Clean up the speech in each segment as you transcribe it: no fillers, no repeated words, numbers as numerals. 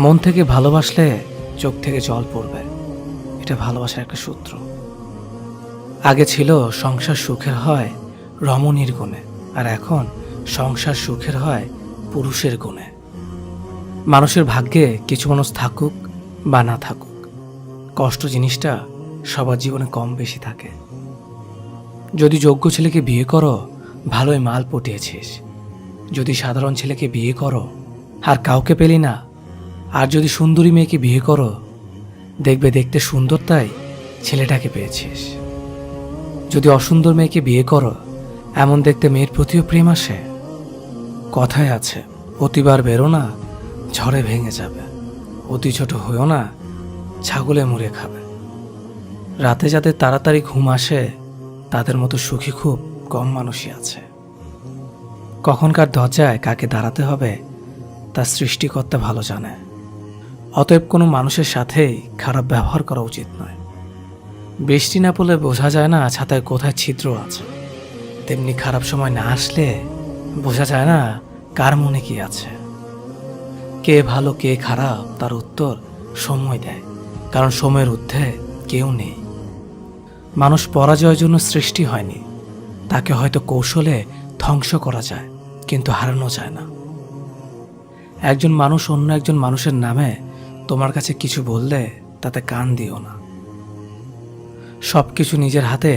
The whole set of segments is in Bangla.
মন থেকে ভালোবাসলে চোখ থেকে জল পড়বে, এটা ভালোবাসার একটা সূত্র। আগে ছিল সংসার সুখের হয় রমণীর গুণে, আর এখন সংসার সুখের হয় পুরুষের গুণে। মানুষের ভাগ্যে কিছু মানুষ থাকুক বা না থাকুক, কষ্ট জিনিসটা সবার জীবনে কম বেশি থাকে। যদি যোগ্য ছেলেকে বিয়ে করো, ভালোই মাল পটিয়েছিস। যদি সাধারণ ছেলেকে বিয়ে করো আর কাউকে পেলি না, আর যদি সুন্দরী মেয়েকে বিয়ে করো, দেখবে দেখতে সুন্দর তাই ছেলেটাকে পেয়েছিস। যদি অসুন্দর মেয়েকে বিয়ে করো, এমন দেখতে মেয়ের প্রতিও প্রেম আসে। কথায় আছে, অতিবার বেরো না, ঝড়ে ভেঙে যাবে। অতি ছোট হয়েও না, ছাগলে মুড়ে খাবে। রাতে যাদের তাড়াতাড়ি ঘুম আসে, তাদের মতো সুখী খুব কম মানুষই আছে। কখনকার দরজায় কাকে দাঁড়াতে হবে তা সৃষ্টিকর্তা ভালো জানে। অতএব কোনো মানুষের সাথেই খারাপ ব্যবহার করা উচিত নয়। বৃষ্টি না পড়লে বোঝা যায় না ছাতায় কোথায় ছিদ্র আছে, তেমনি খারাপ সময় না আসলে বোঝা যায় না কার মনে কি আছে। কে ভালো কে খারাপ তার উত্তর সময় দেয়, কারণ সময়ের ঊর্ধ্বে কেউ নেই। মানুষ পরাজয়ের জন্য সৃষ্টি হয়নি, তাকে হয়তো কৌশলে ধ্বংস করা যায়, কিন্তু হারানো যায় না। একজন মানুষ অন্য একজন মানুষের নামে তোমার কাছে কিছু বললে তাতে কান দিও না। সবকিছু নিজের হাতে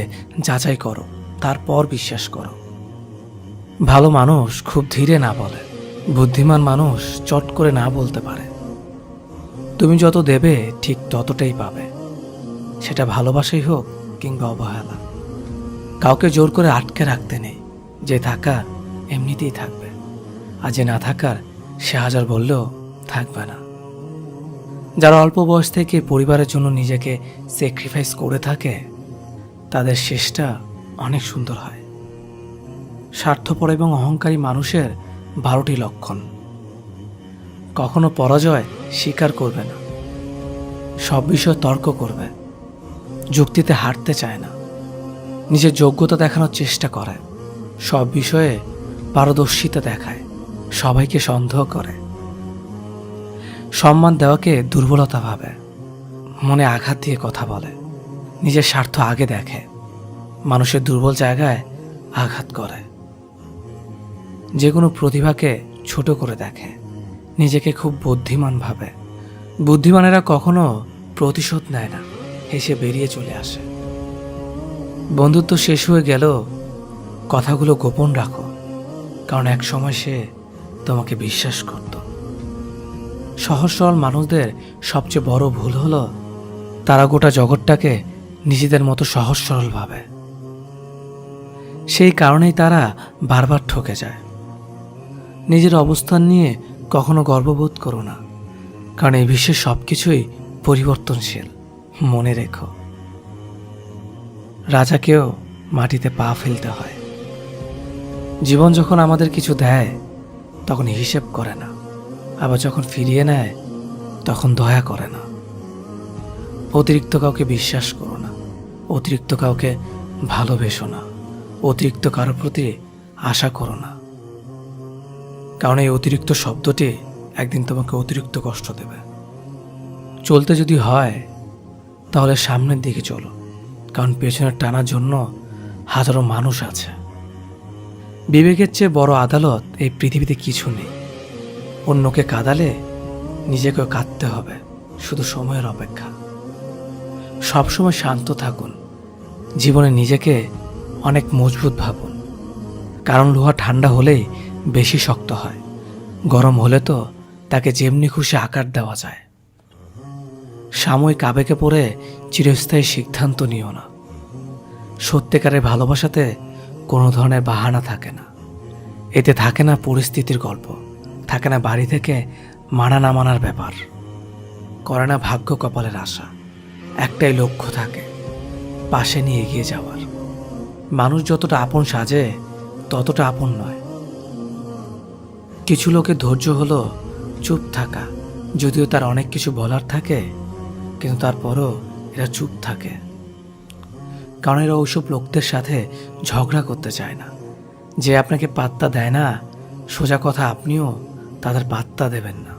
যাচাই করো, তারপর বিশ্বাস করো। ভালো মানুষ খুব ধীরে না বলে, বুদ্ধিমান মানুষ চট করে না বলতে পারে। তুমি যত দেবে ঠিক ততটাই পাবে, সেটা ভালোবাসাই হোক কিংবা অবহেলা। কাউকে জোর করে আটকে রাখতে নেই, যে থাকার এমনিতেই থাকবে, আর যে না থাকার সে হাজার বললেও থাকবে না। যারা অল্প বয়স থেকে পরিবারের জন্য নিজেকে স্যাক্রিফাইস করে থাকে, তাদের শেষটা অনেক সুন্দর হয়। স্বার্থপর এবং অহংকারী মানুষের 12টি লক্ষণ। কখনো পরাজয় স্বীকার করবে না, সব বিষয়ে তর্ক করবে, যুক্তিতে হারতে চায় না, নিজের যোগ্যতা দেখানোর চেষ্টা করে, সব বিষয়ে পারদর্শিতা দেখায়, সবাইকে সন্দেহ করে, সম্মান দেওয়াকে দুর্বলতা ভাবে, মনে আঘাত দিয়ে কথা বলে, নিজের স্বার্থ আগে দেখে, মানুষের দুর্বল জায়গায় আঘাত করে, যে কোনো প্রতিভাকে ছোট করে দেখে, নিজেকে খুব বুদ্ধিমান ভাবে। বুদ্ধিমানেরা কখনো প্রতিশোধ নেয় না, হেসে বেরিয়ে চলে আসে। বন্ধুত্ব শেষ হয়ে গেল, কথাগুলো গোপন রাখো, কারণ এক সময় সে তোমাকে বিশ্বাস করত। সহজ সরল মানুষদের সবচেয়ে বড় ভুল হলো তারা গোটা জগৎটাকে নিজেদের মতো সহজ সরল ভাবে। সেই কারণেই তারা বারবার ঠকে যায়। নিজের অবস্থান নিয়ে কখনো গর্ববোধ করো না, কারণ এই বিশ্বের সবকিছুই পরিবর্তনশীল। মনে রেখো, রাজাকেও মাটিতে পা ফেলতে হয়। জীবন যখন আমাদের কিছু দেয় তখন হিসেব করে না, আবার যখন ফিরিয়ে নেয় তখন দয়া করে না। অতিরিক্ত কাউকে বিশ্বাস করো না, অতিরিক্ত কাউকে ভালোবেসো না, অতিরিক্ত কারোর প্রতি আশা করো না, কারণ এই অতিরিক্ত শব্দটি একদিন তোমাকে অতিরিক্ত কষ্ট দেবে। চলতে যদি হয় তাহলে সামনের দিকে চলো, কারণ পেছনে টানার জন্য হাজারো মানুষ আছে। বিবেকের চেয়ে বড় আদালত এই পৃথিবীতে কিছু নেই। অন্যকে কাঁদালে নিজেকেও কাঁদতে হবে, শুধু সময়ের অপেক্ষা। সবসময় শান্ত থাকুন, জীবনে নিজেকে অনেক মজবুত ভাবুন, কারণ লোহা ঠান্ডা হলেই বেশি শক্ত হয়, গরম হলে তো তাকে যেমনি খুশি আকার দেওয়া যায়। সাময়িক আবেগে পড়ে চিরস্থায়ী সিদ্ধান্ত নিও না। সত্যিকারের ভালোবাসাতে কোনো ধরনের বাহানা থাকে না, এতে থাকে না পরিস্থিতির গল্প, থাকে না বাড়ি থেকে মানা না মানার ব্যাপার, করে না ভাগ্য কপালের আশা। একটাই লক্ষ্য থাকে, পাশে নিয়ে এগিয়ে যাওয়ার। মানুষ যতটা আপন সাজে ততটা আপন নয়। কিছু লোকের ধৈর্য হলো চুপ থাকা, যদিও তার অনেক কিছু বলার থাকে, কিন্তু তারপরও এরা চুপ থাকে, কারণ এরা ওইসব লোকদের সাথে ঝগড়া করতে চায় না। যে আপনাকে পাত্তা দেয় না, সোজা কথা আপনিও তাদের পাত্তা দেবেন না।